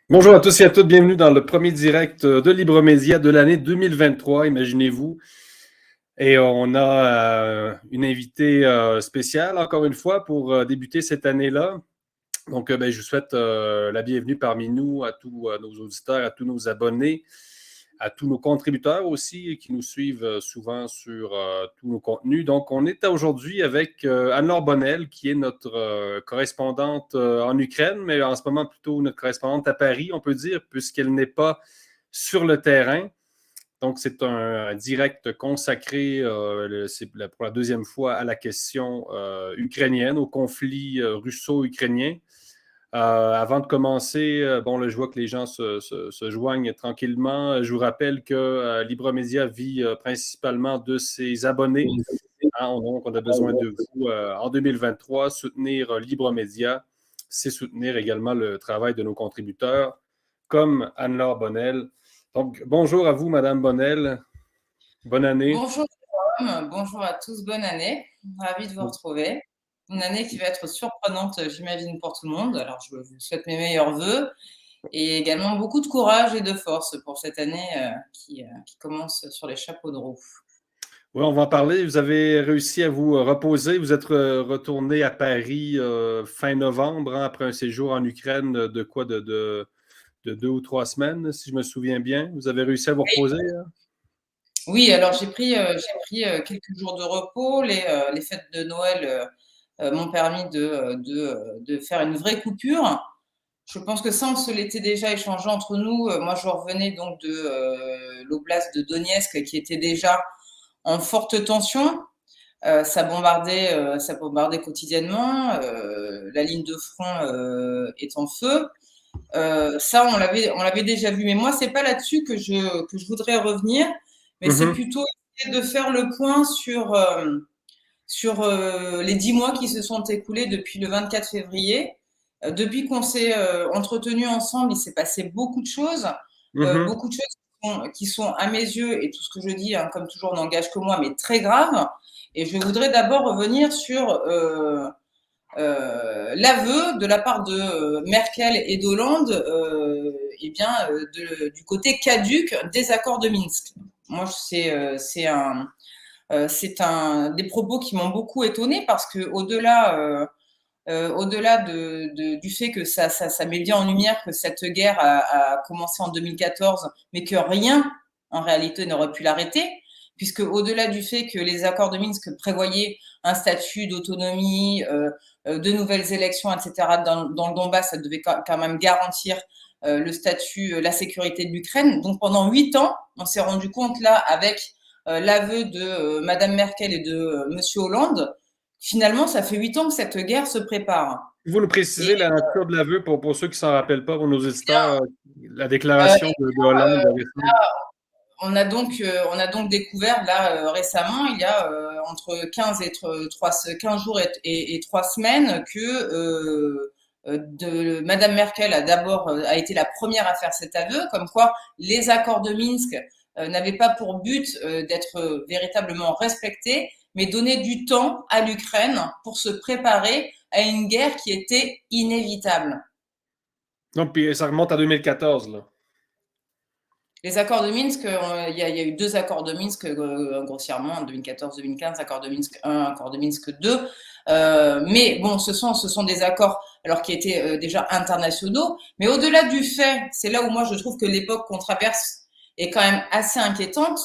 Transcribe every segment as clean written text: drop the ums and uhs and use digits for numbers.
Bonjour à tous et à toutes, bienvenue dans le premier direct de Libremédia de l'année 2023, imaginez-vous. Et on a une invitée spéciale, encore une fois, pour débuter cette année-là. Donc, je vous souhaite la bienvenue parmi nous, à tous nos auditeurs, à tous nos abonnés, à tous nos contributeurs aussi qui nous suivent souvent sur tous nos contenus. Donc, on est aujourd'hui avec Anne-Laure Bonnel, qui est notre correspondante en Ukraine, mais en ce moment plutôt notre correspondante à Paris, on peut dire, puisqu'elle n'est pas sur le terrain. Donc, c'est un direct consacré pour la deuxième fois à la question ukrainienne, au conflit russo-ukrainien. Avant de commencer, je vois que les gens se joignent tranquillement. Je vous rappelle que Libremédia vit principalement de ses abonnés. Donc, on a besoin de vous en 2023. Soutenir Libremédia, c'est soutenir également le travail de nos contributeurs, comme Anne-Laure Bonnel. Donc, bonjour à vous, Madame Bonnel. Bonne année. Bonjour Jérôme, bonjour à tous, bonne année. Ravi de vous retrouver. Une année qui va être surprenante, j'imagine, pour tout le monde. Alors, je vous souhaite mes meilleurs voeux et également beaucoup de courage et de force pour cette année qui commence sur les chapeaux de roue. Oui, on va en parler. Vous avez réussi à vous reposer. Vous êtes retourné à Paris fin novembre, après un séjour en Ukraine de quoi de 2 ou 3 semaines, si je me souviens bien. Vous avez réussi à vous reposer? Oui, alors j'ai pris quelques jours de repos. Les fêtes de Noël m'ont permis de faire une vraie coupure. Je pense que ça, on se l'était déjà échangé entre nous. Moi, je revenais donc de l'oblast de Donetsk qui était déjà en forte tension. Ça bombardait quotidiennement. La ligne de front est en feu. Ça, on l'avait déjà vu. Mais moi, c'est pas là-dessus que je voudrais revenir, mais c'est plutôt essayer de faire le point sur les 10 mois qui se sont écoulés depuis le 24 février. Depuis qu'on s'est entretenu ensemble, il s'est passé beaucoup de choses. Beaucoup de choses qui sont, à mes yeux, et tout ce que je dis, hein, comme toujours, n'engage que moi, mais très graves. Et je voudrais d'abord revenir sur l'aveu de la part de Merkel et d'Hollande du côté caduc des accords de Minsk. Moi, c'est un des propos qui m'ont beaucoup étonnée parce que au-delà du fait que ça met bien en lumière que cette guerre a commencé en 2014, mais que rien, en réalité, n'aurait pu l'arrêter, puisque au-delà du fait que les accords de Minsk prévoyaient un statut d'autonomie, de nouvelles élections, etc., dans le Donbass, ça devait quand même garantir le statut, la sécurité de l'Ukraine. Donc pendant 8 ans, on s'est rendu compte là, avec l'aveu de Madame Merkel et de Monsieur Hollande, finalement, ça fait 8 ans que cette guerre se prépare. Vous nous Et précisez la nature de l'aveu pour ceux qui ne s'en rappellent pas, pour nos bien, auditeurs, la déclaration de Hollande récemment. on a donc découvert là récemment, il y a entre 15 jours et 3 semaines, que Madame Merkel a été la première à faire cet aveu, comme quoi les accords de Minsk n'avaient pas pour but d'être véritablement respectés, mais donner du temps à l'Ukraine pour se préparer à une guerre qui était inévitable. Donc, puis ça remonte à 2014, là. Les accords de Minsk, il y a eu 2 accords de Minsk, grossièrement, en 2014-2015, accord de Minsk 1, accord de Minsk 2. Mais bon, ce sont des accords alors qui étaient déjà internationaux. Mais au-delà du fait, c'est là où moi je trouve que l'époque qu'on traverse est quand même assez inquiétante.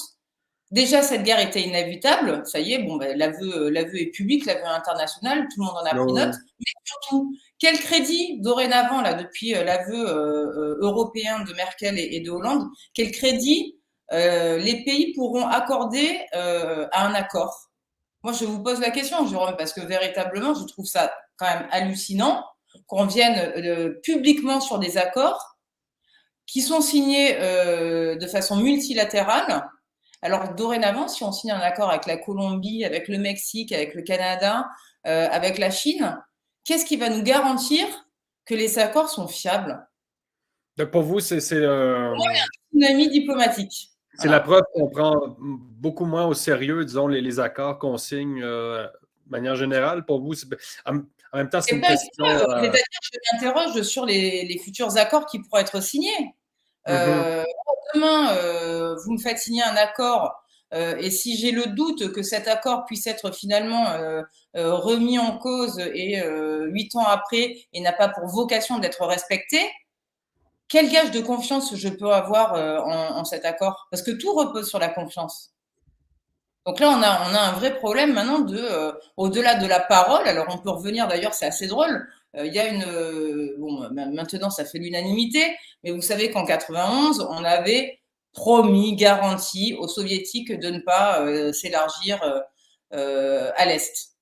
Déjà, cette guerre était inévitable. Ça y est, bon, ben, l'aveu est public, l'aveu international, tout le monde en a pris note. Mais surtout, quel crédit dorénavant, là, depuis l'aveu européen de Merkel et de Hollande, quel crédit les pays pourront accorder à un accord? Moi, je vous pose la question, Jérôme, parce que véritablement, je trouve ça quand même hallucinant qu'on vienne publiquement sur des accords qui sont signés de façon multilatérale. Alors, dorénavant, si on signe un accord avec la Colombie, avec le Mexique, avec le Canada, avec la Chine, qu'est-ce qui va nous garantir que les accords sont fiables? Donc, pour vous, c'est Tsunami diplomatique. la Voilà. preuve qu'on prend beaucoup moins au sérieux, disons, les accords qu'on signe de manière générale. Pour vous, En même temps, c'est C'est une pas une question. preuve. C'est-à-dire que je m'interroge sur les futurs accords qui pourraient être signés. Mhm, Demain, vous me faites signer un accord, et si j'ai le doute que cet accord puisse être finalement remis en cause et 8 ans après et n'a pas pour vocation d'être respecté, quel gage de confiance je peux avoir en cet accord? Parce que tout repose sur la confiance. Donc là, on a un vrai problème maintenant au-delà de la parole. Alors on peut revenir d'ailleurs, c'est assez drôle. Il y a bon, maintenant ça fait l'unanimité, mais vous savez qu'en 91, on avait promis, garanti aux soviétiques de ne pas s'élargir à l'Est.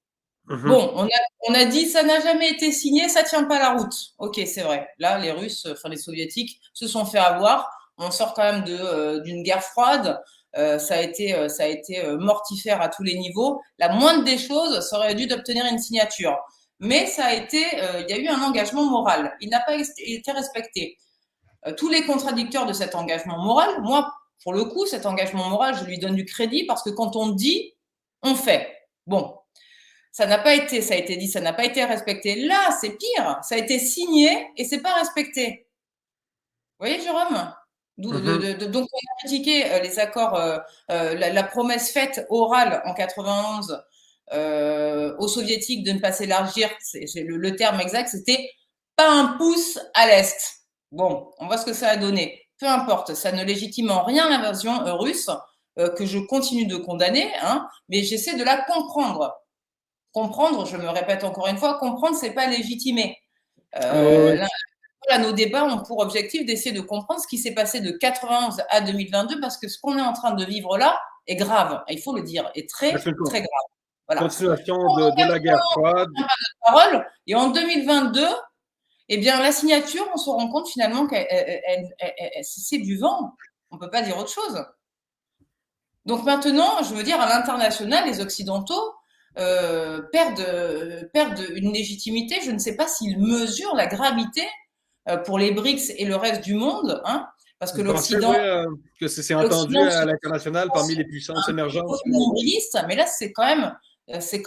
mhm. Bon, on a dit ça n'a jamais été signé, ça tient pas la route. Ok, c'est vrai. Là, les Russes, enfin les Soviétiques, se sont fait avoir. On sort quand même d'une guerre froide. Ça a été mortifère à tous les niveaux. La moindre des choses, ça aurait dû d'obtenir une signature. Mais ça a été, il y a eu un engagement moral. Il n'a pas été respecté. Tous les contradicteurs de cet engagement moral, moi, pour le coup, cet engagement moral, je lui donne du crédit parce que quand on dit, on fait. Bon, ça n'a pas été, ça a été dit, ça n'a pas été respecté. Là, c'est pire. Ça a été signé et c'est pas respecté. Vous voyez, Jérôme? Mhm. Donc, on a critiqué les accords, la promesse faite orale en 91 aux soviétiques de ne pas s'élargir. C'est le terme exact, c'était pas un pouce à l'est. Bon, on voit ce que ça a donné. Peu importe, ça ne légitime en rien l'invasion russe que je continue de condamner, hein, mais j'essaie de la comprendre. Comprendre, je me répète encore une fois, comprendre, c'est pas légitimer. Oui, Là, nos débats ont pour objectif d'essayer de comprendre ce qui s'est passé de 91 à 2022, parce que ce qu'on est en train de vivre là est grave, il faut le dire, est c'est très, une très grave. Voilà. continuation de la guerre froide. Parole, et en 2022, eh bien, la signature, on se rend compte finalement que c'est du vent. On ne peut pas dire autre chose. Donc maintenant, je veux dire, à l'international, les Occidentaux perdent une légitimité. Je ne sais pas s'ils mesurent la gravité pour les BRICS et le reste du monde, hein, parce que Vous pensez, l'Occident, oui, que c'est entendu l'Occident à se l'international parmi les puissances émergentes? nombriliste, mais là, c'est quand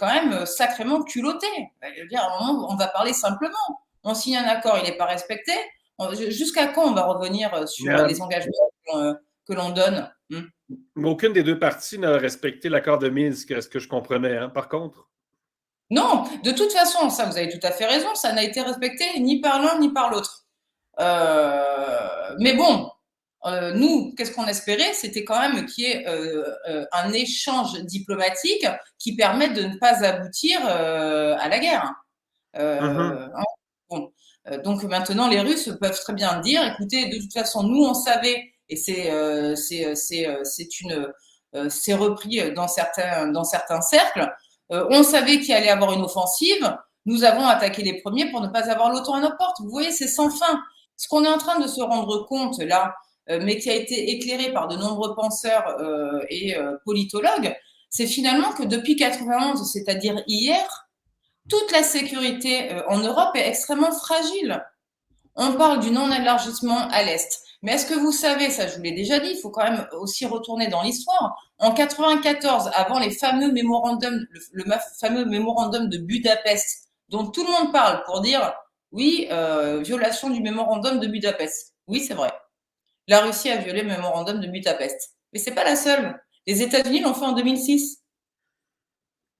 même sacrément culotté. Je veux dire, à un moment, on va parler simplement. On signe un accord, il n'est pas respecté. Jusqu'à quand on va revenir sur Mais, les engagements que l'on donne? mais aucune des deux parties n'a respecté l'accord de Minsk, ce que je comprenais, hein, par contre. Non, de toute façon, ça, vous avez tout à fait raison, ça n'a été respecté ni par l'un ni par l'autre. Mais bon, nous, qu'est-ce qu'on espérait? C'était quand même qu'il y ait un échange diplomatique qui permette de ne pas aboutir à la guerre. Mhm. Hein, bon. Donc maintenant, les Russes peuvent très bien dire, écoutez, de toute façon, nous, on savait, et c'est repris dans certains cercles, on savait qu'il allait y avoir une offensive, nous avons attaqué les premiers pour ne pas avoir l'OTAN à nos portes. Vous voyez, c'est sans fin. Ce qu'on est en train de se rendre compte là, mais qui a été éclairé par de nombreux penseurs et politologues, c'est finalement que depuis 91, c'est-à-dire hier, toute la sécurité en Europe est extrêmement fragile. On parle du non-élargissement à l'Est. Mais est-ce que vous savez, ça je vous l'ai déjà dit, il faut quand même aussi retourner dans l'histoire. En 94, avant les fameux mémorandums, le fameux mémorandum de Budapest, dont tout le monde parle pour dire, oui, violation du mémorandum de Budapest. Oui, c'est vrai. La Russie a violé le mémorandum de Budapest. Mais c'est pas la seule. Les États-Unis l'ont fait en 2006.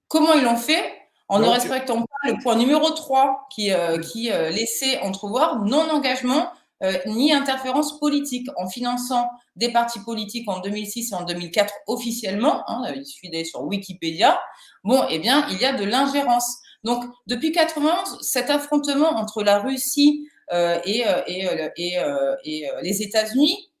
Comment ils l'ont fait? En ne Donc, respectant pas le point numéro 3 qui laissait entrevoir non-engagement ni interférence politique, en finançant des partis politiques en 2006 et en 2004 officiellement, hein, il suffit d'aller sur Wikipédia, bon, eh bien, il y a de l'ingérence. Donc, depuis 91, cet affrontement entre la Russie et les États-Unis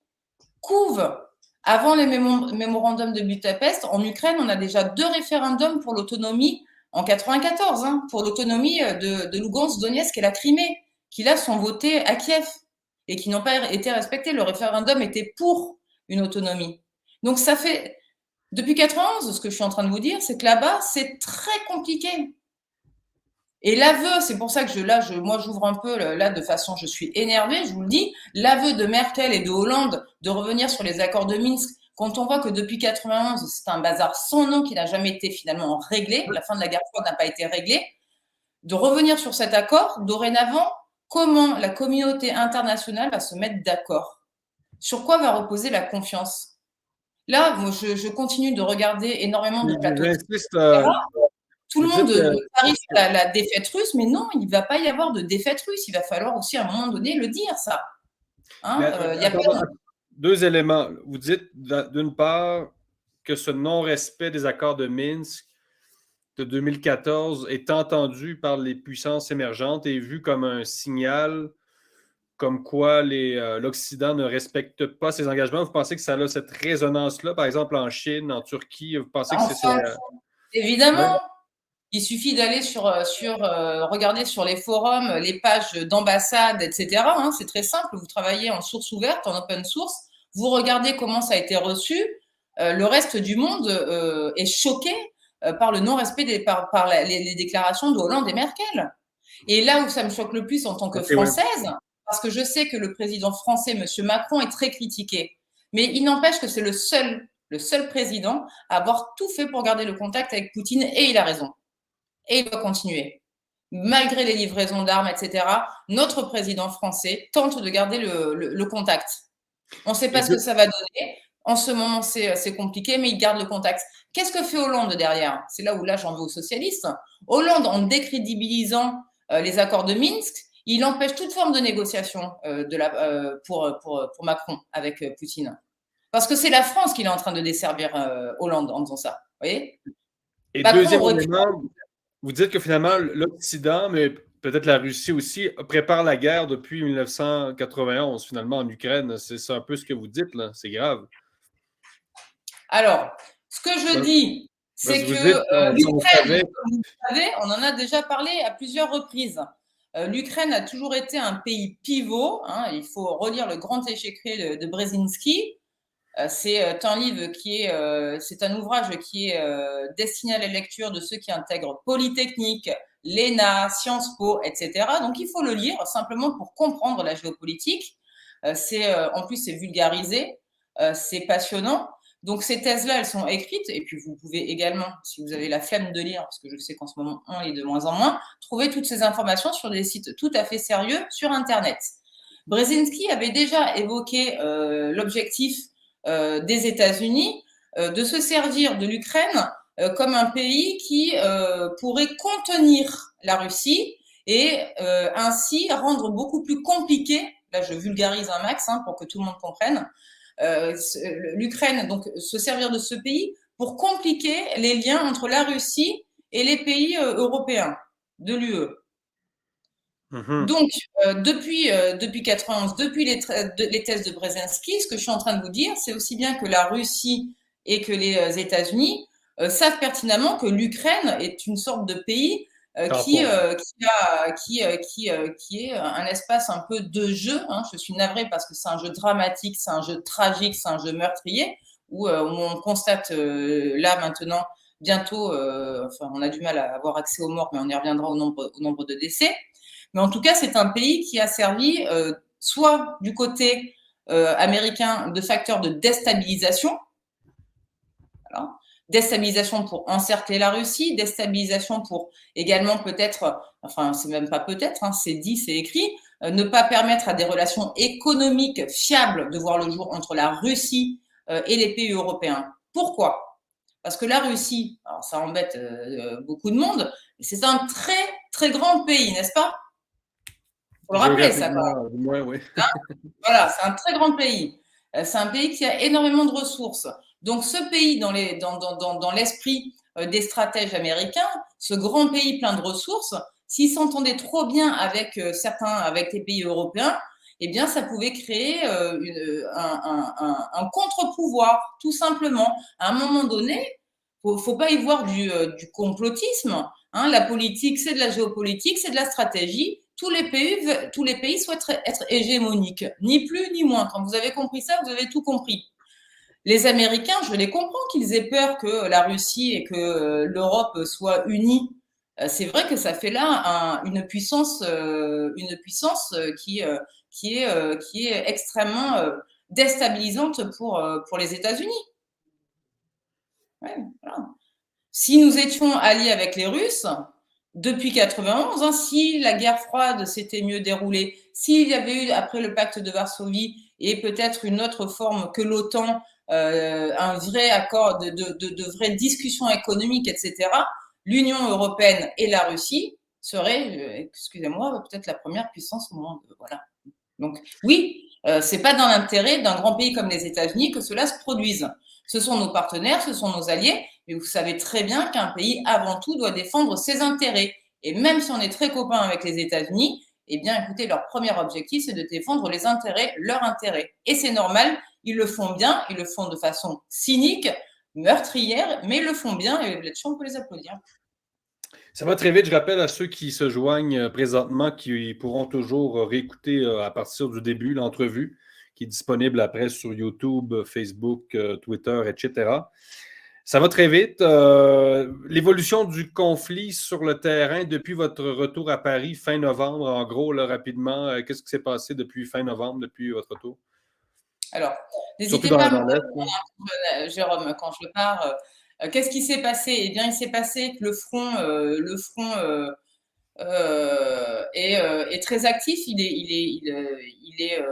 couve. Avant les mémorandums de Budapest, en Ukraine, on a déjà 2 référendums pour l'autonomie en 94, hein, pour l'autonomie de Lugansk, Donetsk et la Crimée, qui là sont votés à Kiev et qui n'ont pas été respectés. Le référendum était pour une autonomie. Donc ça fait, depuis 91, ce que je suis en train de vous dire, c'est que là-bas, c'est très compliqué. Et l'aveu, c'est pour ça que moi j'ouvre un peu là de façon, je suis énervée, je vous le dis, l'aveu de Merkel et de Hollande de revenir sur les accords de Minsk, quand on voit que depuis 91, c'est un bazar sans nom qui n'a jamais été finalement réglé, la fin de la guerre froide n'a pas été réglée, de revenir sur cet accord. Dorénavant, comment la communauté internationale va se mettre d'accord? Sur quoi va reposer la confiance? Là, moi, je continue de regarder énormément de plateaux, J'insiste, etc. Tout le vous monde dites, parie sur la défaite russe, mais non, il ne va pas y avoir de défaite russe. Il va falloir aussi, à un moment donné, le dire, ça. Hein, y a pas... Deux éléments. Vous dites, d'une part, que ce non-respect des accords de Minsk de 2014 est entendu par les puissances émergentes et vu comme un signal comme quoi l'Occident ne respecte pas ses engagements. Vous pensez que ça a cette résonance-là, par exemple en Chine, en Turquie? Vous pensez que c'est... Évidemment. Ouais. Il suffit d'aller regarder sur les forums, les pages d'ambassades, etc. Hein, c'est très simple. Vous travaillez en source ouverte, en open source. Vous regardez comment ça a été reçu. Le reste du monde est choqué par le non-respect par les déclarations de Hollande et Merkel. Et là où ça me choque le plus en tant que Française, parce que je sais que le président français, M. Macron, est très critiqué. Mais il n'empêche que c'est le seul président à avoir tout fait pour garder le contact avec Poutine, et il a raison. Et il doit continuer. Malgré les livraisons d'armes, etc., notre président français tente de garder le contact. On ne sait pas ce que ça va donner. En ce moment, c'est compliqué, mais il garde le contact. Qu'est-ce que fait Hollande derrière? C'est là où là, j'en veux aux socialistes. Hollande, en décrédibilisant les accords de Minsk, il empêche toute forme de négociation pour Macron avec Poutine. Parce que c'est la France qui est en train de desservir Hollande en faisant ça. Vous voyez? Et Macron, deuxième élément, vous dites que finalement, l'Occident, mais peut-être la Russie aussi, prépare la guerre depuis 1991, finalement, en Ukraine. C'est un peu ce que vous dites, là. C'est grave. Alors, ce que je dis, c'est que l'Ukraine, comme vous le savez, on en a déjà parlé à plusieurs reprises. L'Ukraine a toujours été un pays pivot. Hein, il faut relire Le Grand Échiquier de Brzezinski. C'est un livre c'est un ouvrage qui est destiné à la lecture de ceux qui intègrent Polytechnique, l'ENA, Sciences Po, etc. Donc, il faut le lire simplement pour comprendre la géopolitique. En plus, c'est vulgarisé, c'est passionnant. Donc, ces thèses-là, elles sont écrites. Et puis, vous pouvez également, si vous avez la flemme de lire, parce que je sais qu'en ce moment, on lit de moins en moins, trouver toutes ces informations sur des sites tout à fait sérieux sur Internet. Brzezinski avait déjà évoqué l'objectif des États-Unis de se servir de l'Ukraine comme un pays qui pourrait contenir la Russie et ainsi rendre beaucoup plus compliqué, là je vulgarise un max pour que tout le monde comprenne, l'Ukraine, donc se servir de ce pays pour compliquer les liens entre la Russie et les pays européens de l'UE. Donc, depuis 91, depuis les thèses de Brzezinski, ce que je suis en train de vous dire, c'est aussi bien que la Russie et que les États-Unis savent pertinemment que l'Ukraine est une sorte de pays qui est un espace un peu de jeu. Hein. Je suis navrée parce que c'est un jeu dramatique, c'est un jeu tragique, c'est un jeu meurtrier, où on constate là maintenant, bientôt, on a du mal à avoir accès aux morts, mais on y reviendra au nombre de décès. Mais en tout cas, c'est un pays qui a servi soit du côté américain de facteurs de déstabilisation, voilà. Déstabilisation pour encercler la Russie, déstabilisation pour également peut-être, enfin c'est même pas peut-être, c'est dit, c'est écrit, ne pas permettre à des relations économiques fiables de voir le jour entre la Russie et les pays européens. Pourquoi? Parce que la Russie, alors ça embête beaucoup de monde, mais c'est un très très grand pays, n'est-ce pas? Faut le rappeler, ça. Ouais, oui. Voilà, c'est un très grand pays. C'est un pays qui a énormément de ressources. Donc, ce pays, dans l'esprit des stratèges américains, ce grand pays plein de ressources, s'il s'entendait trop bien avec avec les pays européens, eh bien, ça pouvait créer un contre-pouvoir, tout simplement. À un moment donné, faut pas y voir du complotisme. Hein. La politique, c'est de la géopolitique, c'est de la stratégie. Tous les pays souhaitent être hégémoniques, ni plus ni moins. Quand vous avez compris ça, vous avez tout compris. Les Américains, je les comprends qu'ils aient peur que la Russie et que l'Europe soient unies. C'est vrai que ça fait là une puissance qui est extrêmement déstabilisante pour les États-Unis. Ouais, voilà. Si nous étions alliés avec les Russes, depuis 91, hein, si la guerre froide s'était mieux déroulée, s'il y avait eu, après le pacte de Varsovie et peut-être une autre forme que l'OTAN, un vrai accord de vraies discussions économiques, etc., l'Union européenne et la Russie seraient, excusez-moi, peut-être la première puissance au monde. Voilà. Donc oui, c'est pas dans l'intérêt d'un grand pays comme les États-Unis que cela se produise. Ce sont nos partenaires, ce sont nos alliés, mais vous savez très bien qu'un pays, avant tout, doit défendre ses intérêts. Et même si on est très copains avec les États-Unis, eh bien, écoutez, leur premier objectif, c'est de défendre les intérêts, leurs intérêts. Et c'est normal, ils le font bien, ils le font de façon cynique, meurtrière, mais ils le font bien et là-dessus, on peut les applaudir. Ça va très vite. Je rappelle à ceux qui se joignent présentement qu'ils pourront toujours réécouter à partir du début l'entrevue qui est disponible après sur YouTube, Facebook, Twitter, etc. Ça va très vite. L'évolution du conflit sur le terrain depuis votre retour à Paris fin novembre, en gros, là, rapidement, qu'est-ce qui s'est passé depuis fin novembre, depuis votre retour? Alors, Surtout n'hésitez pas à me dans l'Est. répondre, Jérôme, quand je pars. Qu'est-ce qui s'est passé? Eh bien, il s'est passé que le front est très actif. Il est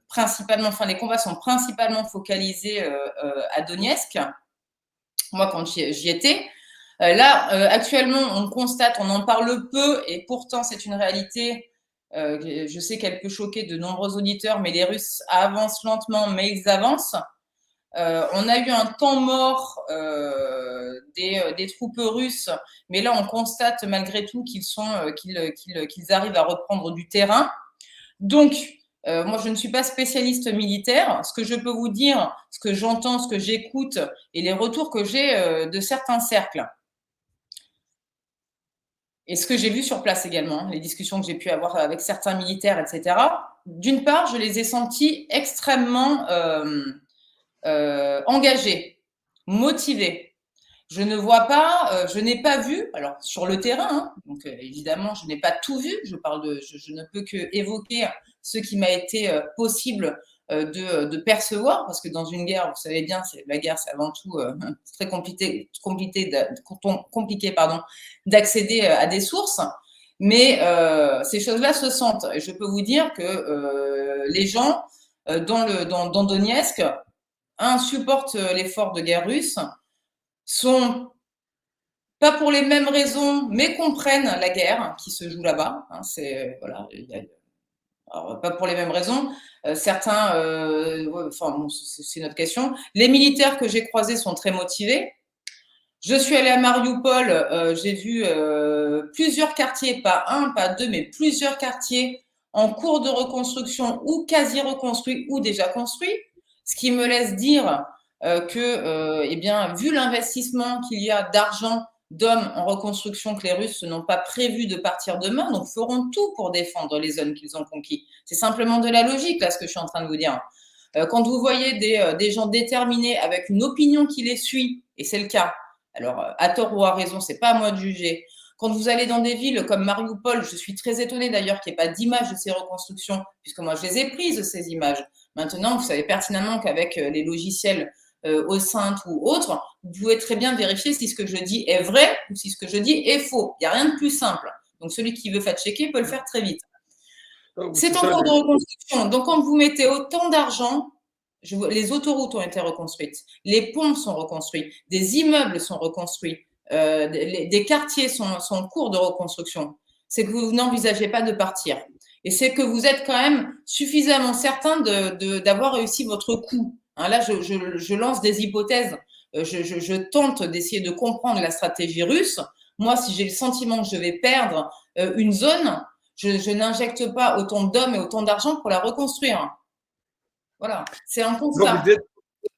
principalement, enfin, les combats sont principalement focalisés à Donetsk. Moi, quand j'y étais. Là, actuellement, on constate, on en parle peu, et pourtant, c'est une réalité. Je sais qu'elle peut choquer de nombreux auditeurs, mais les Russes avancent lentement, mais ils avancent. On a eu un temps mort des troupes russes, mais là on constate malgré tout qu'ils arrivent à reprendre du terrain. Donc, moi je ne suis pas spécialiste militaire. Ce que je peux vous dire, ce que j'entends, ce que j'écoute et les retours que j'ai de certains cercles. Et ce que j'ai vu sur place également, les discussions que j'ai pu avoir avec certains militaires, etc. D'une part, je les ai sentis extrêmement engagés, motivés. Je ne vois pas, je n'ai pas vu, alors sur le terrain, hein, donc évidemment, je n'ai pas tout vu, je ne peux que évoquer ce qui m'a été possible de percevoir, parce que dans une guerre, vous savez bien, la guerre, c'est avant tout très compliqué d'accéder à des sources, mais ces choses-là se sentent. Et je peux vous dire que les gens dans Donetsk, supportent l'effort de guerre russe, sont pas pour les mêmes raisons, mais comprennent la guerre qui se joue là-bas. Hein, voilà, alors, pas pour les mêmes raisons. Certains, enfin bon, c'est notre question. Les militaires que j'ai croisés sont très motivés. Je suis allée à Mariupol, j'ai vu plusieurs quartiers, pas un, pas deux, mais plusieurs quartiers en cours de reconstruction ou quasi reconstruits ou déjà construits, ce qui me laisse dire que, eh bien, vu l'investissement qu'il y a d'argent, d'hommes en reconstruction, que les Russes n'ont pas prévu de partir demain, donc feront tout pour défendre les zones qu'ils ont conquis. C'est simplement de la logique, là, ce que je suis en train de vous dire. Quand vous voyez des gens déterminés avec une opinion qui les suit, et c'est le cas, alors à tort ou à raison, c'est pas à moi de juger. Quand vous allez dans des villes comme Mariupol, je suis très étonnée d'ailleurs qu'il n'y ait pas d'image de ces reconstructions, puisque moi je les ai prises, ces images. Maintenant, vous savez pertinemment qu'avec les logiciels OSINT ou autres, vous pouvez très bien vérifier si ce que je dis est vrai ou si ce que je dis est faux. Il n'y a rien de plus simple. Donc celui qui veut fact-checker peut le faire très vite. C'est en cours de reconstruction. Donc quand vous mettez autant d'argent, les autoroutes ont été reconstruites, les ponts sont reconstruits, des immeubles sont reconstruits, des quartiers sont en cours de reconstruction. C'est que vous n'envisagez pas de partir. Et c'est que vous êtes quand même suffisamment certain d'avoir réussi votre coup. Hein, là, je lance des hypothèses. Je tente d'essayer de comprendre la stratégie russe. Moi, si j'ai le sentiment que je vais perdre une zone, je n'injecte pas autant d'hommes et autant d'argent pour la reconstruire. Voilà, c'est un constat. Donc, vous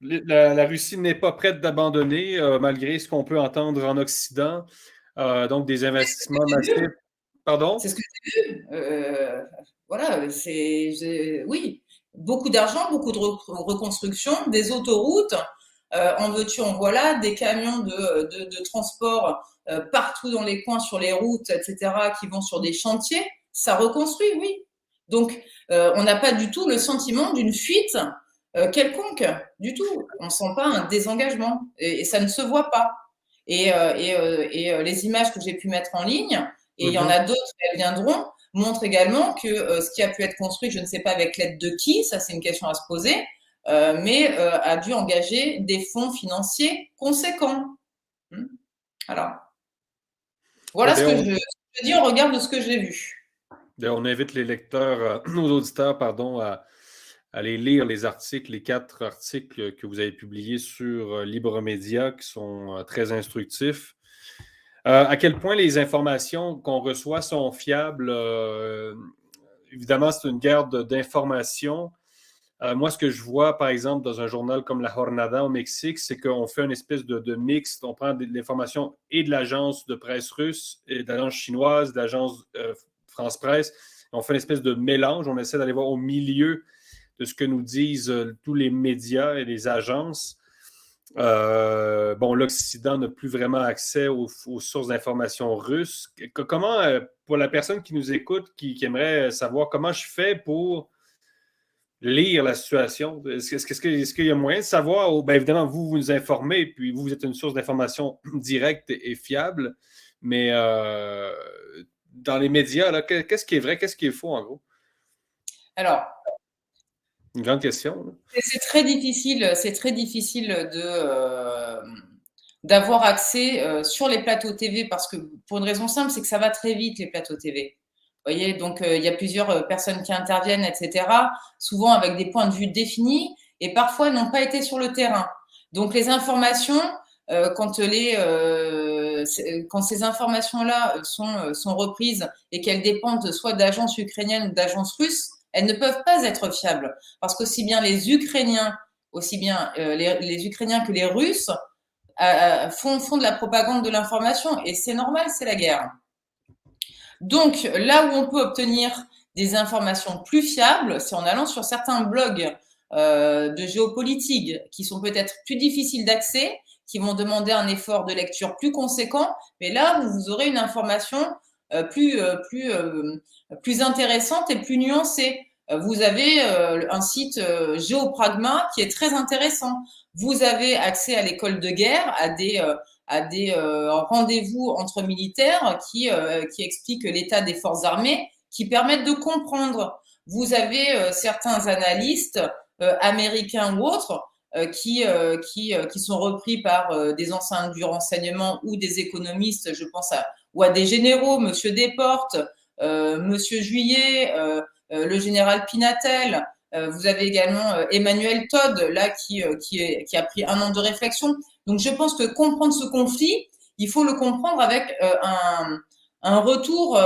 dites, la Russie n'est pas prête d'abandonner, malgré ce qu'on peut entendre en Occident. Donc, des investissements massifs. Pardon? C'est ce que j'ai vu. Voilà, oui, beaucoup d'argent, beaucoup de reconstruction, des autoroutes, en veux-tu, en voilà, des camions de transport partout dans les coins, sur les routes, etc., qui vont sur des chantiers. Ça reconstruit, oui. Donc, on n'a pas du tout le sentiment d'une fuite quelconque, du tout. On ne sent pas un désengagement et ça ne se voit pas. Les images que j'ai pu mettre en ligne, et il y en a d'autres, elles viendront, montrent également que ce qui a pu être construit, je ne sais pas avec l'aide de qui, ça c'est une question à se poser, mais a dû engager des fonds financiers conséquents. Voilà ce que je dis au regard de ce que j'ai vu. On invite les lecteurs, nos auditeurs, pardon, à aller lire les articles, les 4 articles que vous avez publiés sur Libremédia qui sont très instructifs. À quel point les informations qu'on reçoit sont fiables? Évidemment, c'est une guerre d'informations. Moi, ce que je vois, par exemple, dans un journal comme La Jornada au Mexique, c'est qu'on fait une espèce de mix. On prend de l'information et de l'agence de presse russe, et de l'agence chinoise, de l'agence France Presse. On fait une espèce de mélange. On essaie d'aller voir au milieu de ce que nous disent tous les médias et les agences. L'Occident n'a plus vraiment accès aux sources d'informations russes. Comment, pour la personne qui nous écoute, qui aimerait savoir comment je fais pour lire la situation, est-ce qu'il y a moyen de savoir, évidemment, vous nous informez, puis vous êtes une source d'information directe et fiable, mais dans les médias, là, qu'est-ce qui est vrai, qu'est-ce qui est faux, en gros? Alors, une grande question. C'est très difficile d'avoir accès sur les plateaux TV parce que pour une raison simple, c'est que ça va très vite les plateaux TV. Vous voyez, donc il y a plusieurs personnes qui interviennent, etc. Souvent avec des points de vue définis et parfois n'ont pas été sur le terrain. Donc les informations, quand ces informations-là sont reprises et qu'elles dépendent soit d'agences ukrainiennes ou d'agences russes, elles ne peuvent pas être fiables parce qu'aussi bien les Ukrainiens que les Russes font de la propagande de l'information et c'est normal, c'est la guerre. Donc là où on peut obtenir des informations plus fiables, c'est en allant sur certains blogs de géopolitique qui sont peut-être plus difficiles d'accès, qui vont demander un effort de lecture plus conséquent, mais là où vous aurez une information plus intéressante et plus nuancée. Vous avez un site Géopragma qui est très intéressant. Vous avez accès à l'école de guerre, à des rendez-vous entre militaires qui expliquent l'état des forces armées, qui permettent de comprendre. Vous avez certains analystes américains ou autres qui sont repris par des anciens du renseignement ou des économistes, je pense ou à des généraux, Monsieur Desportes, Monsieur Juillet, le général Pinatel. Vous avez également Emmanuel Todd, là, qui a pris 1 an de réflexion. Donc, je pense que comprendre ce conflit, il faut le comprendre avec un retour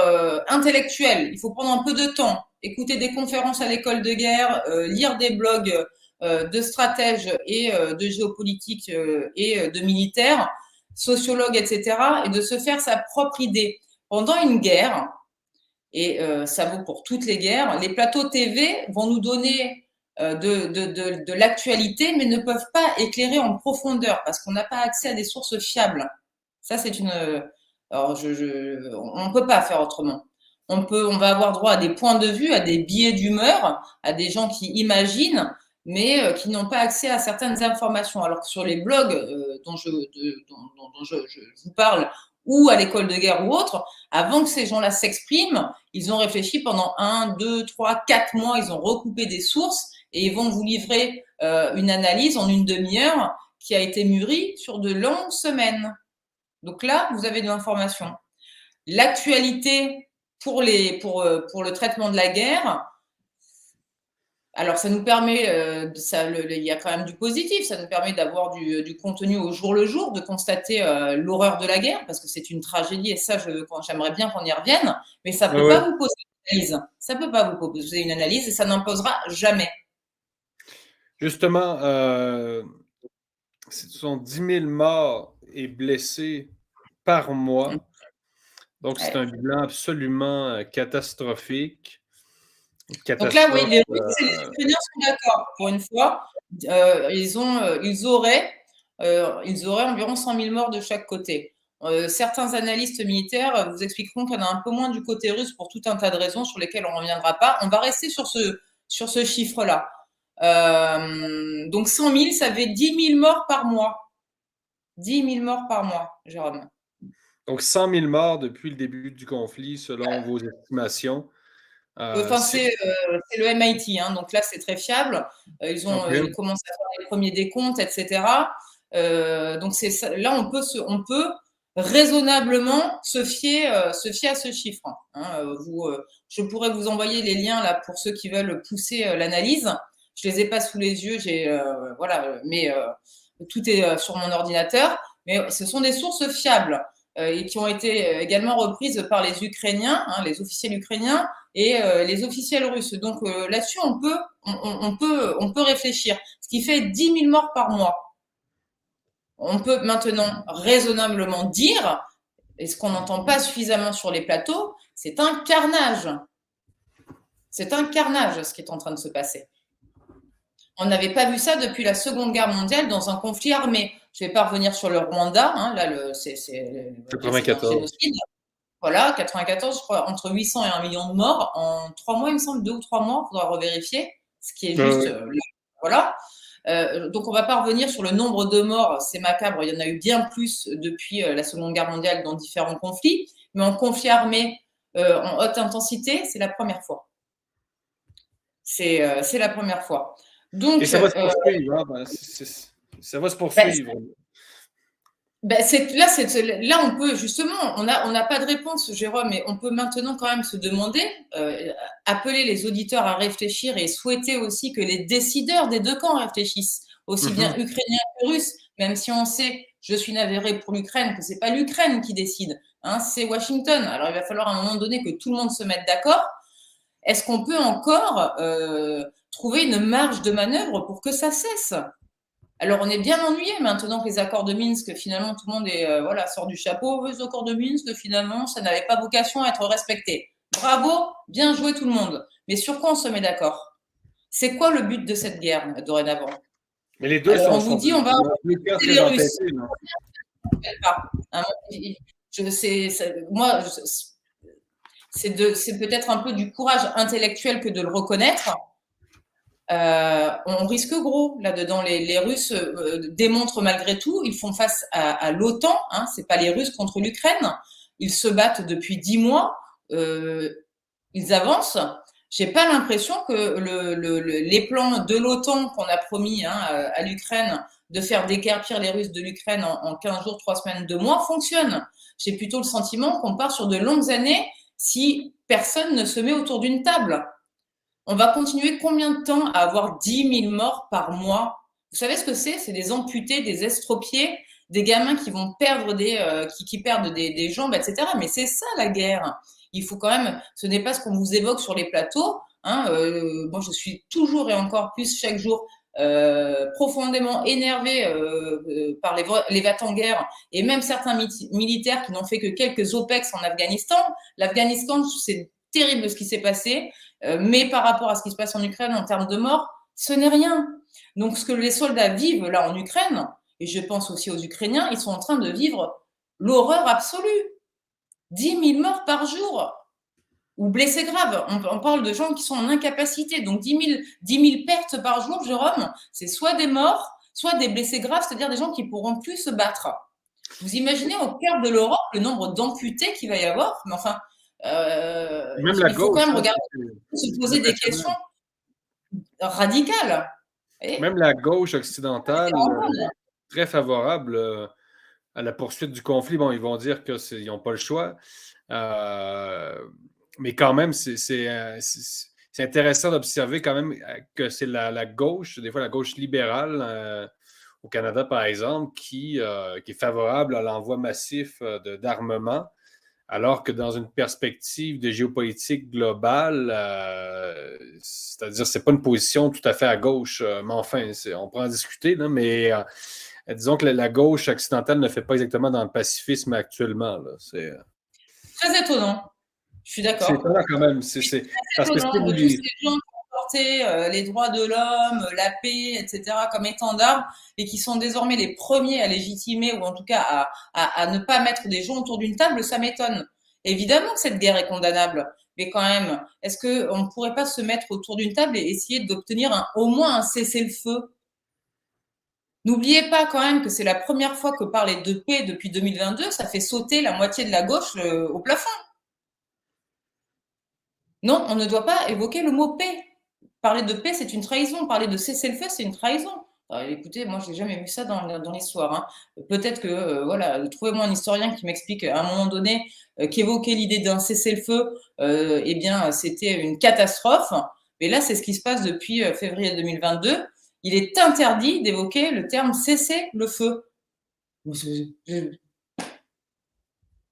intellectuel. Il faut prendre un peu de temps, écouter des conférences à l'école de guerre, lire des blogs de stratèges et de géopolitique et de militaires, sociologues, etc., et de se faire sa propre idée. Pendant une guerre, et ça vaut pour toutes les guerres, les plateaux TV vont nous donner de l'actualité, mais ne peuvent pas éclairer en profondeur parce qu'on n'a pas accès à des sources fiables. Ça, c'est une. Alors, on ne peut pas faire autrement. On va avoir droit à des points de vue, à des billets d'humeur, à des gens qui imaginent, mais qui n'ont pas accès à certaines informations. Alors que sur les blogs dont je vous parle, ou à l'école de guerre ou autre, avant que ces gens-là s'expriment, ils ont réfléchi pendant 1, 2, 3, 4 mois, ils ont recoupé des sources et ils vont vous livrer une analyse en une demi-heure qui a été mûrie sur de longues semaines. Donc là, vous avez de l'information. L'actualité pour le traitement de la guerre, alors ça nous permet, il y a quand même du positif, ça nous permet d'avoir du contenu au jour le jour, de constater l'horreur de la guerre, parce que c'est une tragédie et ça, j'aimerais bien qu'on y revienne, mais ça ne peut pas vous poser une analyse. Ça ne peut pas vous poser une analyse et ça n'imposera jamais. Justement, ce sont 10 000 morts et blessés par mois. Donc, c'est un bilan absolument catastrophique. Donc là, oui, les Russes et les Ukrainiens sont d'accord. Pour une fois, ils auraient environ 100 000 morts de chaque côté. Certains analystes militaires vous expliqueront qu'il y en a un peu moins du côté russe pour tout un tas de raisons sur lesquelles on ne reviendra pas. On va rester sur ce chiffre-là. Donc 100 000, ça fait 10 000 morts par mois. 10 000 morts par mois, Jérôme. Donc 100 000 morts depuis le début du conflit, selon vos estimations. Enfin, c'est le MIT, hein, donc là, c'est très fiable. Ils commencent à faire les premiers décomptes, etc. Donc là, on peut raisonnablement se fier à ce chiffre. Hein. Je pourrais vous envoyer les liens là pour ceux qui veulent pousser l'analyse. Je les ai pas sous les yeux, voilà, mais tout est sur mon ordinateur. Mais ce sont des sources fiables et qui ont été également reprises par les Ukrainiens, hein, les officiels ukrainiens et les officiels russes. Donc là-dessus, on peut réfléchir. Ce qui fait 10 000 morts par mois. On peut maintenant raisonnablement dire, et ce qu'on n'entend pas suffisamment sur les plateaux, c'est un carnage. C'est un carnage ce qui est en train de se passer. On n'avait pas vu ça depuis la Seconde Guerre mondiale dans un conflit armé. Je ne vais pas revenir sur le Rwanda, hein, là, c'est 94. génocide. Voilà, 94, je crois, entre 800 et 1 million de morts en 3 mois, il me semble, 2 ou 3 mois, il faudra revérifier, ce qui est juste, voilà. Donc on ne va pas revenir sur le nombre de morts, c'est macabre, il y en a eu bien plus depuis la Seconde Guerre mondiale dans différents conflits, mais en conflit armé en haute intensité, c'est la première fois. C'est la première fois. Donc, et ça va se poursuivre. Ça va se poursuivre. Là, on peut justement, on n'a pas de réponse, Jérôme, mais on peut maintenant quand même se demander, appeler les auditeurs à réfléchir et souhaiter aussi que les décideurs des deux camps réfléchissent, aussi bien ukrainiens que russes, même si on sait, je suis navrée pour l'Ukraine, que c'est pas l'Ukraine qui décide, hein, c'est Washington. Alors il va falloir à un moment donné que tout le monde se mette d'accord. Est-ce qu'on peut encore trouver une marge de manœuvre pour que ça cesse ? Alors, on est bien ennuyé maintenant que les accords de Minsk, finalement, tout le monde sort du chapeau. Les accords de Minsk, finalement, ça n'avait pas vocation à être respecté. Bravo, bien joué tout le monde. Mais sur quoi on se met d'accord ? C'est quoi le but de cette guerre dorénavant ? Mais les deux alors, on vous dit, on va les Russes. Moi, c'est peut-être un peu du courage intellectuel que de le reconnaître. On risque gros là-dedans. Les Russes démontrent malgré tout, ils font face à l'OTAN, hein, c'est pas les Russes contre l'Ukraine, ils se battent depuis 10 mois, ils avancent. J'ai pas l'impression que les plans de l'OTAN qu'on a promis, hein, à l'Ukraine de faire déguerpir les Russes de l'Ukraine en 15 jours, 3 semaines, 2 mois fonctionnent. J'ai plutôt le sentiment qu'on part sur de longues années si personne ne se met autour d'une table. On va continuer combien de temps à avoir 10 000 morts par mois ? Vous savez ce que c'est ? C'est des amputés, des estropiés, des gamins qui vont perdre qui perdent des jambes, etc. Mais c'est ça la guerre. Il faut quand même, ce n'est pas ce qu'on vous évoque sur les plateaux. Hein, moi, je suis toujours et encore plus chaque jour profondément énervée par les va-t-en-guerre et même certains militaires qui n'ont fait que quelques OPEX en Afghanistan. L'Afghanistan, c'est terrible ce qui s'est passé. Mais par rapport à ce qui se passe en Ukraine en termes de morts, ce n'est rien. Donc, ce que les soldats vivent là en Ukraine, et je pense aussi aux Ukrainiens, ils sont en train de vivre l'horreur absolue. 10 000 morts par jour, ou blessés graves. On parle de gens qui sont en incapacité. Donc, 10 000 pertes par jour, Jérôme, c'est soit des morts, soit des blessés graves, c'est-à-dire des gens qui ne pourront plus se battre. Vous imaginez au cœur de l'Europe le nombre d'amputés qu'il va y avoir ? Mais enfin, même il faut quand même regarder, se poser des questions radicales. Même la gauche occidentale, très favorable à la poursuite du conflit. Bon, ils vont dire qu'ils n'ont pas le choix. Mais quand même, c'est intéressant d'observer quand même que c'est la gauche, des fois la gauche libérale au Canada, par exemple, qui est favorable à l'envoi massif d'armement. Alors que dans une perspective de géopolitique globale, c'est-à-dire c'est pas une position tout à fait à gauche, mais enfin, on peut en discuter, là, mais disons que la gauche occidentale ne fait pas exactement dans le pacifisme actuellement. Là. C'est très étonnant. Je suis d'accord. C'est étonnant quand même. Parce que de tous ces gens qui ont porté les droits de l'homme, la paix, etc., comme étendard, et qui sont désormais les premiers à légitimer, ou en tout cas à ne pas mettre des gens autour d'une table, ça m'étonne. Évidemment que cette guerre est condamnable, mais quand même, est-ce qu'on ne pourrait pas se mettre autour d'une table et essayer d'obtenir au moins un cessez-le-feu ? N'oubliez pas quand même que c'est la première fois que parler de paix depuis 2022, ça fait sauter la moitié de la gauche au plafond. Non, on ne doit pas évoquer le mot paix. Parler de paix, c'est une trahison. Parler de cessez-le-feu, c'est une trahison. Écoutez, moi, je n'ai jamais vu ça dans l'histoire. Hein. Peut-être que, voilà, trouvez-moi un historien qui m'explique à un moment donné qu'évoquer l'idée d'un cessez-le-feu, eh bien, c'était une catastrophe. Mais là, c'est ce qui se passe depuis février 2022. Il est interdit d'évoquer le terme cessez-le-feu.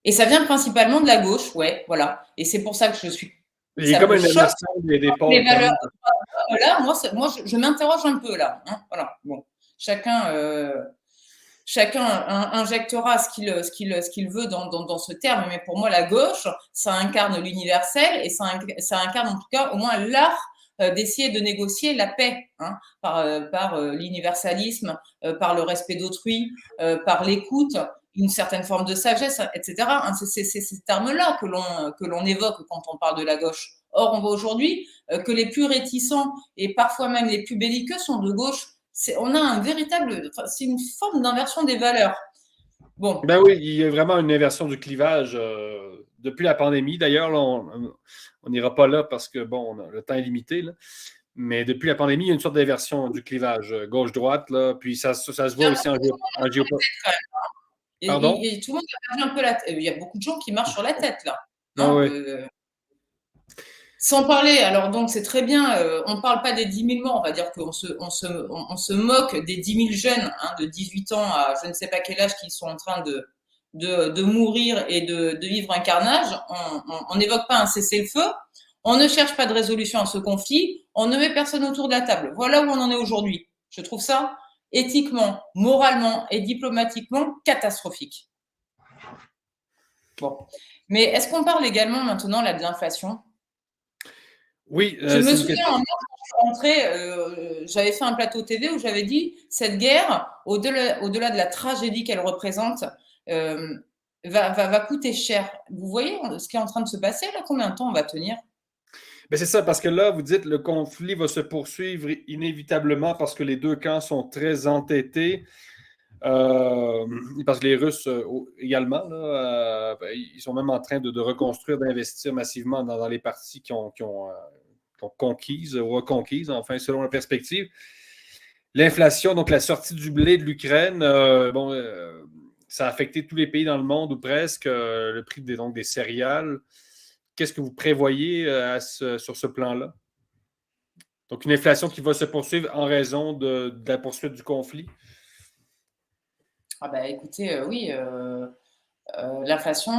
Et ça vient principalement de la gauche, ouais, voilà. Et c'est pour ça que je suis. Il y a comme une inversion des pôles. Les valeurs. Là, moi, je m'interroge un peu là. Hein, voilà. Bon, chacun injectera ce qu'il veut dans ce terme, mais pour moi, la gauche, ça incarne l'universel et ça incarne en tout cas au moins l'art d'essayer de négocier la paix, hein, par l'universalisme, par le respect d'autrui, par l'écoute, une certaine forme de sagesse, etc. Hein, c'est ces termes-là que l'on évoque quand on parle de la gauche. Or, on voit aujourd'hui que les plus réticents et parfois même les plus belliqueux sont de gauche. On a c'est une forme d'inversion des valeurs. Bon. Ben oui, il y a vraiment une inversion du clivage depuis la pandémie. D'ailleurs, on n'ira pas là parce que, bon, le temps est limité. Là. Mais depuis la pandémie, il y a une sorte d'inversion du clivage gauche-droite. Puis ça se voit aussi en géopolitique. Pardon? Et tout le monde a perdu un peu la tête. Il y a beaucoup de gens qui marchent sur la tête, là. Ah, oui. Sans parler, alors donc c'est très bien, on ne parle pas des 10 000 morts, on va dire qu'on se moque des 10 000 jeunes hein, de 18 ans à je ne sais pas quel âge qui sont en train de mourir et de vivre un carnage. On n'évoque pas un cessez-le-feu, on ne cherche pas de résolution à ce conflit, on ne met personne autour de la table. Voilà où on en est aujourd'hui. Je trouve ça éthiquement, moralement et diplomatiquement catastrophique. Bon. Mais est-ce qu'on parle également maintenant là, de l'inflation ? Oui. Je me souviens, quand je suis rentrée, j'avais fait un plateau TV où j'avais dit cette guerre, au-delà de la tragédie qu'elle représente, va coûter cher. Vous voyez ce qui est en train de se passer là? Combien de temps on va tenir? Ben c'est ça, parce que là, vous dites le conflit va se poursuivre inévitablement parce que les deux camps sont très entêtés. Parce que les Russes également, là, ils sont même en train de reconstruire, d'investir massivement dans les parties qui ont conquises ou reconquises, enfin, selon la perspective. L'inflation, donc la sortie du blé de l'Ukraine, ça a affecté tous les pays dans le monde ou presque, le prix des céréales. Qu'est-ce que vous prévoyez sur ce plan-là? Donc, une inflation qui va se poursuivre en raison de la poursuite du conflit? Ah bah écoutez, oui, l'inflation,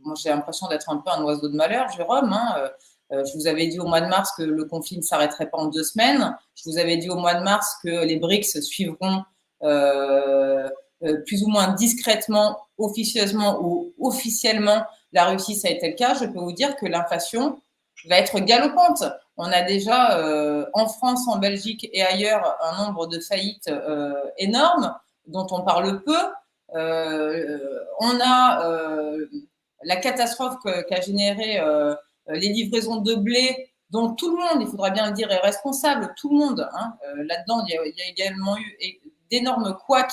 moi j'ai l'impression d'être un peu un oiseau de malheur, Jérôme. Hein. Je vous avais dit au mois de mars que le conflit ne s'arrêterait pas en 2 semaines. Je vous avais dit au mois de mars que les BRICS suivront plus ou moins discrètement, officieusement ou officiellement la Russie, ça a été le cas. Je peux vous dire que l'inflation va être galopante. On a déjà en France, en Belgique et ailleurs un nombre de faillites énormes dont on parle peu. On a la catastrophe qu'a généré les livraisons de blé dont tout le monde, il faudra bien le dire, est responsable, tout le monde. Hein. Là-dedans, il y a également eu d'énormes couacs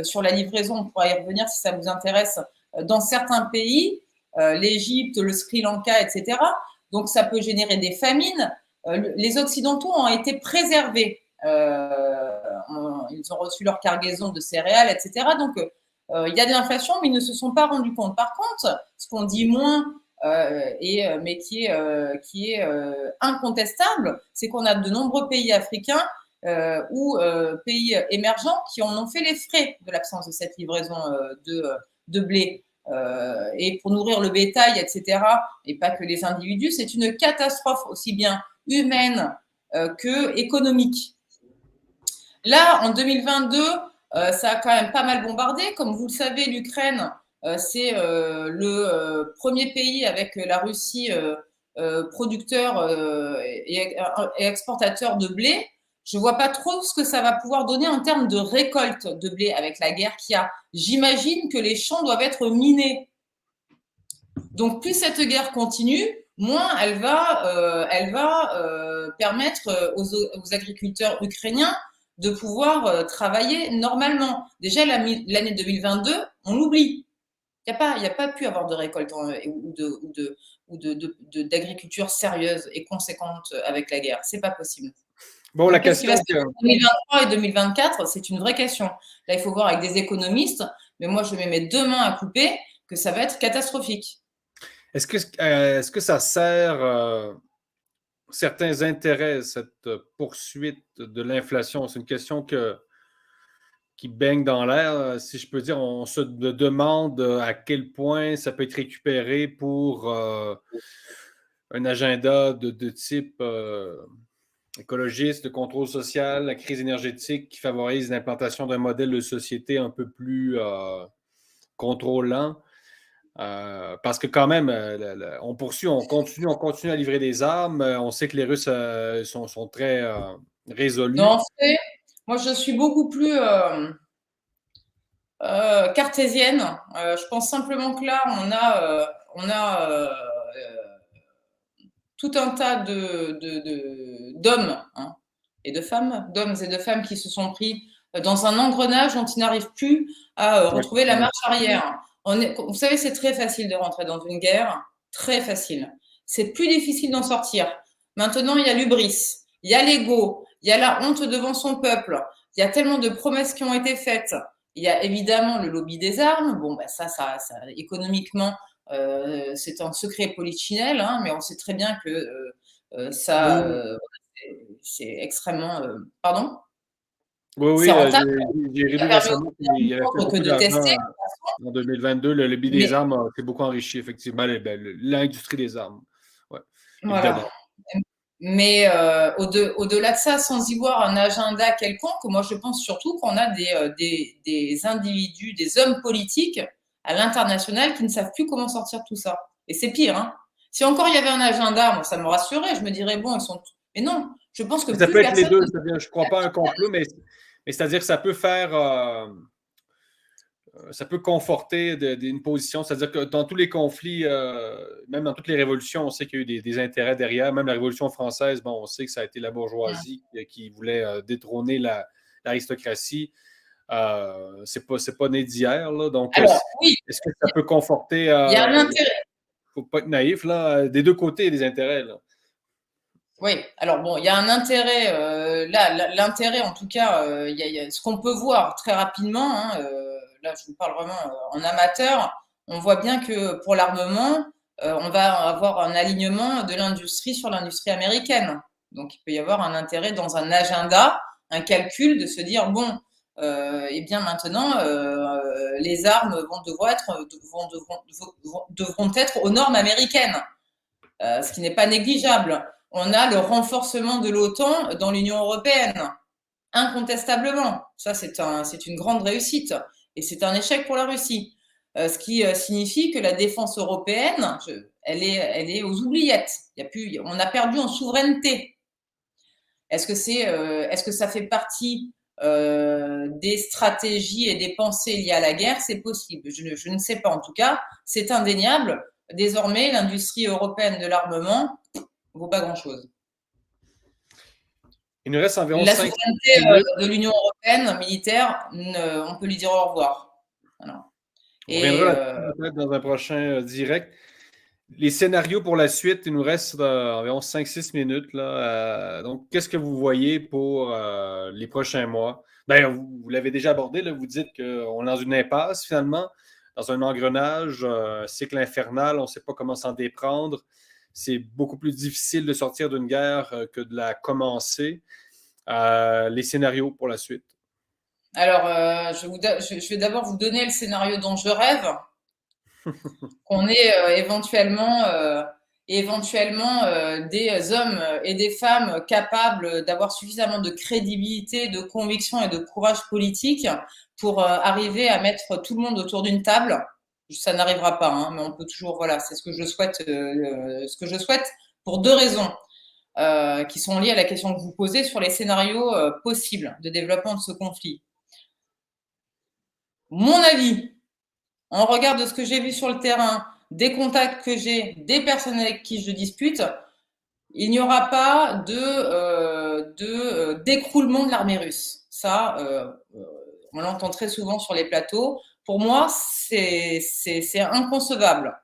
sur la livraison, on pourra y revenir si ça vous intéresse, dans certains pays, l'Égypte, le Sri Lanka, etc. Donc, ça peut générer des famines. Les Occidentaux ont été préservés. Ils ont reçu leur cargaison de céréales, etc. Donc, il y a de l'inflation, mais ils ne se sont pas rendus compte. Par contre, ce qu'on dit moins, mais qui est incontestable, c'est qu'on a de nombreux pays africains ou pays émergents qui en ont fait les frais de l'absence de cette livraison de blé. Et pour nourrir le bétail, etc., et pas que les individus, c'est une catastrophe aussi bien humaine que économique. Là, en 2022, ça a quand même pas mal bombardé. Comme vous le savez, l'Ukraine, c'est le premier pays avec la Russie producteur et exportateur de blé. Je ne vois pas trop ce que ça va pouvoir donner en termes de récolte de blé avec la guerre qu'il y a. J'imagine que les champs doivent être minés. Donc, plus cette guerre continue, moins elle va permettre aux agriculteurs ukrainiens de pouvoir travailler normalement. Déjà, l'année 2022, on l'oublie. Il n'y a pas pu avoir de récolte d'agriculture sérieuse et conséquente avec la guerre. C'est pas possible. Bon, Donc, la qu'est-ce qui va question se passer en 2023 et 2024? C'est une vraie question. Là, il faut voir avec des économistes, mais moi, je mets mes deux mains à couper que ça va être catastrophique. est-ce que ça sert certains intérêts, cette poursuite de l'inflation? C'est une question qui baigne dans l'air, si je peux dire. On se demande à quel point ça peut être récupéré pour un agenda de type écologiste, de contrôle social, la crise énergétique qui favorise l'implantation d'un modèle de société un peu plus contrôlant. Parce que quand même, on poursuit, on continue à livrer des armes. On sait que les Russes sont très résolus. Non, moi, je suis beaucoup plus cartésienne. Je pense simplement que là, on a tout un tas d'hommes hein, et de femmes, d'hommes et de femmes qui se sont pris dans un engrenage dont ils n'arrivent plus à retrouver la marche arrière. Vous savez, c'est très facile de rentrer dans une guerre, très facile. C'est plus difficile d'en sortir. Maintenant, il y a l'hubris, il y a l'ego, il y a la honte devant son peuple, il y a tellement de promesses qui ont été faites. Il y a évidemment le lobby des armes. Bon, bah ça économiquement, c'est un secret polichinelle, hein, mais on sait très bien que ça, c'est extrêmement. Pardon? Oui, oui, C'est rentable. j'ai Ça lu permet récemment qu'il y avait fait que beaucoup de tester. d'argent en 2022. Le lobby des Mais armes s'est beaucoup enrichi, effectivement, l'industrie des armes. Ouais, voilà. évidemment. Mais au-delà de ça, sans y voir un agenda quelconque, moi je pense surtout qu'on a des individus, des hommes politiques à l'international qui ne savent plus comment sortir de tout ça. Et c'est pire. Hein. Si encore il y avait un agenda, moi, ça me rassurerait. Je me dirais, bon, ils sont. Mais non, je pense que Ça plus peut être les personne. deux. Je ne crois pas à un complot, mais c'est-à-dire que ça peut faire. Ça peut conforter une position. C'est-à-dire que dans tous les conflits, même dans toutes les révolutions, on sait qu'il y a eu des intérêts derrière. Même la Révolution française, bon, on sait que ça a été la bourgeoisie qui voulait détrôner l'aristocratie. C'est pas né d'hier. Donc, Alors, oui, est-ce que ça peut conforter. il y a un intérêt. Il ne faut pas être naïf. Là. Des deux côtés, il y a des intérêts. Là. Oui, alors bon, il y a un intérêt, là, l'intérêt en tout cas, il y a ce qu'on peut voir très rapidement, hein, là je vous parle vraiment en amateur, on voit bien que pour l'armement, on va avoir un alignement de l'industrie sur l'industrie américaine. Donc il peut y avoir un intérêt dans un agenda, un calcul de se dire, bon, eh bien maintenant, les armes devront être aux normes américaines, ce qui n'est pas négligeable. On a le renforcement de l'OTAN dans l'Union européenne, incontestablement. Ça, c'est une grande réussite. Et c'est un échec pour la Russie. Ce qui signifie que la défense européenne, elle est aux oubliettes. On a perdu en souveraineté. Est-ce que ça fait partie des stratégies et des pensées liées à la guerre? C'est possible. Je ne sais pas. En tout cas, c'est indéniable. Désormais, l'industrie européenne de l'armement ne vaut pas grand-chose. Il nous reste environ La 5 souveraineté minutes. de l'Union européenne revoir. On peut lui dire au revoir. Voilà. On reviendra là-dessus peut-être dans un prochain direct. Les scénarios pour la suite, il nous reste environ 5-6 minutes. Là, donc, qu'est-ce que vous voyez pour les prochains mois? Ben, vous l'avez déjà abordé, là, vous dites qu'on est dans une impasse finalement, dans un engrenage, un cycle infernal, on ne sait pas comment s'en déprendre. C'est beaucoup plus difficile de sortir d'une guerre que de la commencer. Les scénarios pour la suite. Alors, je vais d'abord vous donner le scénario dont je rêve, qu'on ait éventuellement des hommes et des femmes capables d'avoir suffisamment de crédibilité, de conviction et de courage politique pour arriver à mettre tout le monde autour d'une table. Ça n'arrivera pas, hein, mais on peut toujours, voilà, c'est ce que je souhaite pour deux raisons qui sont liées à la question que vous posez sur les scénarios possibles de développement de ce conflit. Mon avis, en regard de ce que j'ai vu sur le terrain, des contacts que j'ai, des personnes avec qui je dispute, il n'y aura pas d'écroulement de l'armée russe. Ça, on l'entend très souvent sur les plateaux. Pour moi, c'est inconcevable.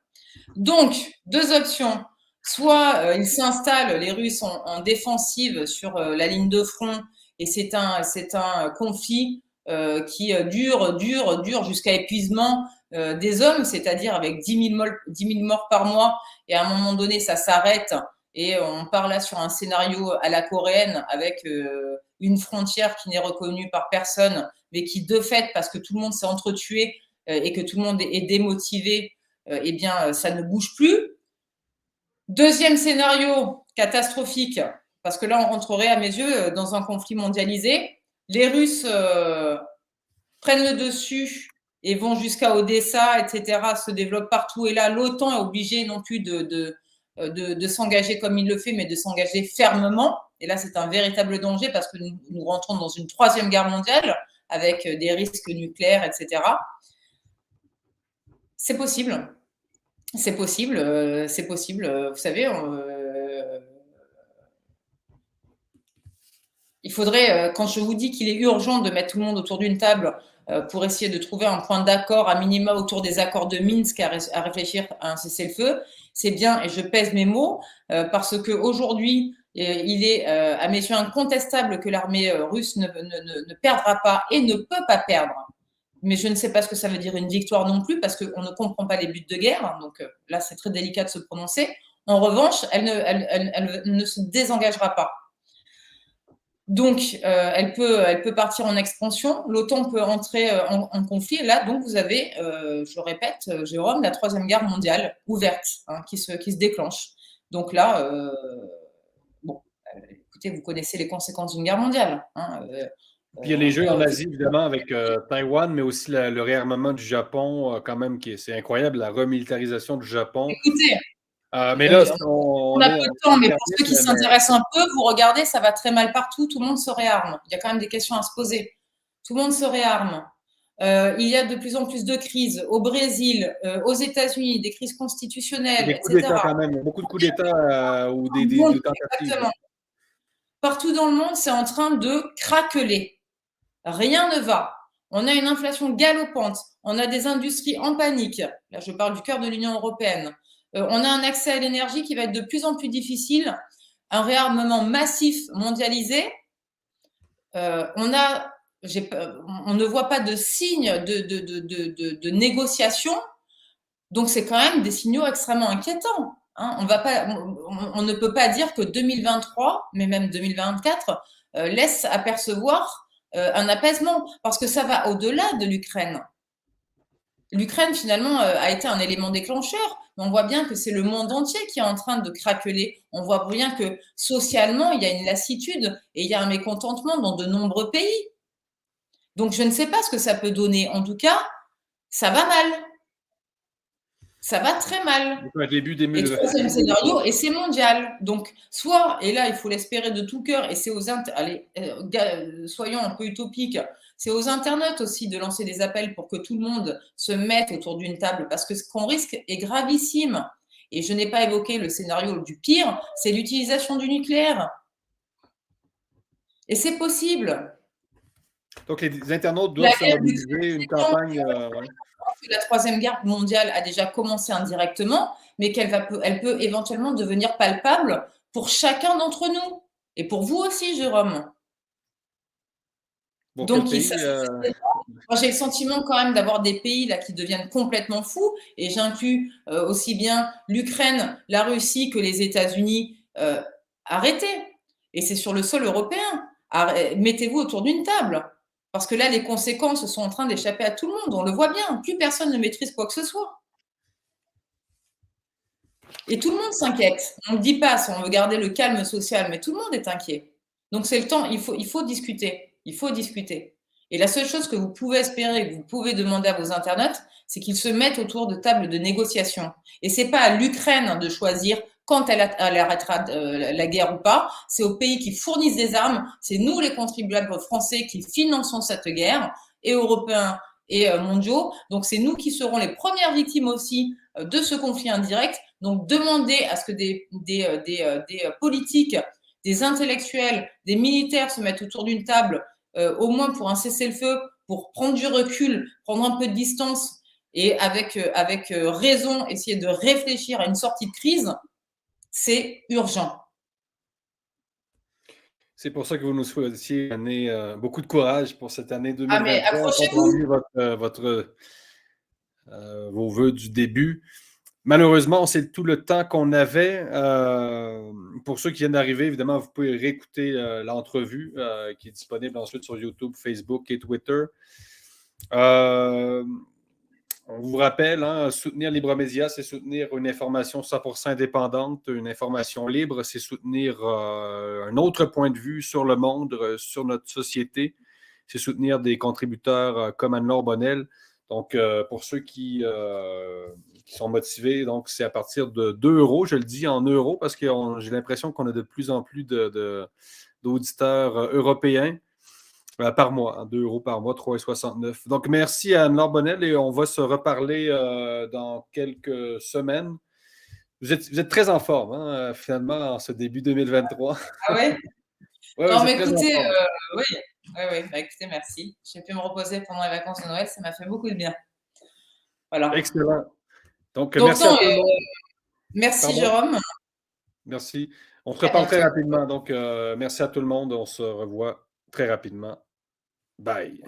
Donc, deux options. Soit ils s'installent, les Russes, en défensive sur la ligne de front, et c'est un conflit qui dure jusqu'à épuisement des hommes, c'est-à-dire avec 10 000 morts par mois, et à un moment donné, ça s'arrête, et on part là sur un scénario à la coréenne, avec une frontière qui n'est reconnue par personne, mais qui, de fait, parce que tout le monde s'est entretué et que tout le monde est démotivé, eh bien, ça ne bouge plus. Deuxième scénario catastrophique, parce que là, on rentrerait à mes yeux dans un conflit mondialisé. Les Russes prennent le dessus et vont jusqu'à Odessa, etc., se développent partout. Et là, l'OTAN est obligée non plus de s'engager comme il le fait, mais de s'engager fermement. Et là, c'est un véritable danger parce que nous rentrons dans une troisième guerre mondiale avec des risques nucléaires, etc. C'est possible. C'est possible, c'est possible. Vous savez, il faudrait, quand je vous dis qu'il est urgent de mettre tout le monde autour d'une table pour essayer de trouver un point d'accord, à minima autour des accords de Minsk, à réfléchir à un cessez-le-feu, c'est bien, et je pèse mes mots, parce qu'aujourd'hui, il est à mes yeux incontestable que l'armée russe ne perdra pas et ne peut pas perdre. Mais je ne sais pas ce que ça veut dire une victoire non plus, parce qu'on ne comprend pas les buts de guerre. Donc là, c'est très délicat de se prononcer. En revanche, elle ne se désengagera pas. Donc, elle peut partir en expansion. L'OTAN peut entrer en conflit. Et là, donc, vous avez, je répète, Jérôme, la troisième guerre mondiale ouverte qui se déclenche. Donc là, bon, écoutez, vous connaissez les conséquences d'une guerre mondiale. Puis il y a les jeux en Asie, évidemment, avec Taïwan, mais aussi le réarmement du Japon, quand même, c'est incroyable, la remilitarisation du Japon. Écoutez, mais là, on a peu de temps, mais pour ceux qui s'intéressent un peu, vous regardez, ça va très mal partout, tout le monde se réarme. Il y a quand même des questions à se poser. Tout le monde se réarme. Il y a de plus en plus de crises au Brésil, aux États-Unis, des crises constitutionnelles, des coups d'État quand même, beaucoup de coups d'État ou des tentatives. Exactement. Partout dans le monde, c'est en train de craqueler. Rien ne va. On a une inflation galopante. On a des industries en panique. Là, je parle du cœur de l'Union européenne. On a un accès à l'énergie qui va être de plus en plus difficile. Un réarmement massif mondialisé. On ne voit pas de signes de négociation. Donc, c'est quand même des signaux extrêmement inquiétants. On ne peut pas dire que 2023, mais même 2024, laisse apercevoir un apaisement, parce que ça va au-delà de l'Ukraine. L'Ukraine, finalement, a été un élément déclencheur, mais on voit bien que c'est le monde entier qui est en train de craqueler. On voit bien que socialement, il y a une lassitude et il y a un mécontentement dans de nombreux pays. Donc, je ne sais pas ce que ça peut donner. En tout cas, ça va mal. Ça va très mal. Début et le troisième scénario, et c'est mondial. Donc, soit, et là, il faut l'espérer de tout cœur, et c'est soyons un peu utopiques, c'est aux internautes aussi de lancer des appels pour que tout le monde se mette autour d'une table, parce que ce qu'on risque est gravissime. Et je n'ai pas évoqué le scénario du pire, c'est l'utilisation du nucléaire. Et c'est possible. Donc, les internautes doivent se mobiliser une campagne. La troisième guerre mondiale a déjà commencé indirectement, mais elle peut éventuellement devenir palpable pour chacun d'entre nous. Et pour vous aussi, Jérôme. Bon, donc, moi, j'ai le sentiment quand même d'avoir des pays là qui deviennent complètement fous, et j'inclus aussi bien l'Ukraine, la Russie que les États-Unis. Arrêtez. Et c'est sur le sol européen. Mettez-vous autour d'une table. Parce que là, les conséquences sont en train d'échapper à tout le monde. On le voit bien. Plus personne ne maîtrise quoi que ce soit. Et tout le monde s'inquiète. On ne le dit pas si on veut garder le calme social, mais tout le monde est inquiet. Donc, c'est le temps. Il faut discuter. Il faut discuter. Et la seule chose que vous pouvez espérer, que vous pouvez demander à vos internautes, c'est qu'ils se mettent autour de tables de négociation. Et ce n'est pas à l'Ukraine de choisir quand elle arrêtera la guerre ou pas. C'est aux pays qui fournissent des armes. C'est nous, les contribuables français, qui finançons cette guerre, et européens et mondiaux. Donc, c'est nous qui serons les premières victimes aussi de ce conflit indirect. Donc, demander à ce que des politiques, des intellectuels, des militaires se mettent autour d'une table au moins pour un cessez-le-feu, pour prendre du recul, prendre un peu de distance et avec raison, essayer de réfléchir à une sortie de crise, c'est urgent. C'est pour ça que vous nous souhaitiez une année, beaucoup de courage pour cette année Ah, mais 2023. On comprend accrochez-vous! mieux vos vœux du début. Malheureusement, c'est tout le temps qu'on avait. Pour ceux qui viennent d'arriver, évidemment, vous pouvez réécouter l'entrevue qui est disponible ensuite sur YouTube, Facebook et Twitter. On vous rappelle, soutenir Libremédia, c'est soutenir une information 100% indépendante, une information libre, c'est soutenir un autre point de vue sur le monde, sur notre société. C'est soutenir des contributeurs comme Anne-Laure Bonnel. Donc, pour ceux qui sont motivés, donc c'est à partir de 2 euros, je le dis en euros, parce que j'ai l'impression qu'on a de plus en plus d'auditeurs européens. Par mois, 2 euros par mois, 3,69. Donc, merci à Anne-Laure Bonnel et on va se reparler dans quelques semaines. Vous êtes très en forme, finalement, en ce début 2023. Ah ouais? Ouais, Non, vous êtes mais très en écoutez, forme. oui, oui. Bah, écoutez, merci. J'ai pu me reposer pendant les vacances de Noël, ça m'a fait beaucoup de bien. Voilà. Excellent. Donc, Donc, merci à non, tout le monde. merci Pardon? Jérôme. Merci. On se À reparle très bientôt. rapidement. Donc, merci à tout le monde. On se revoit très rapidement. Bye.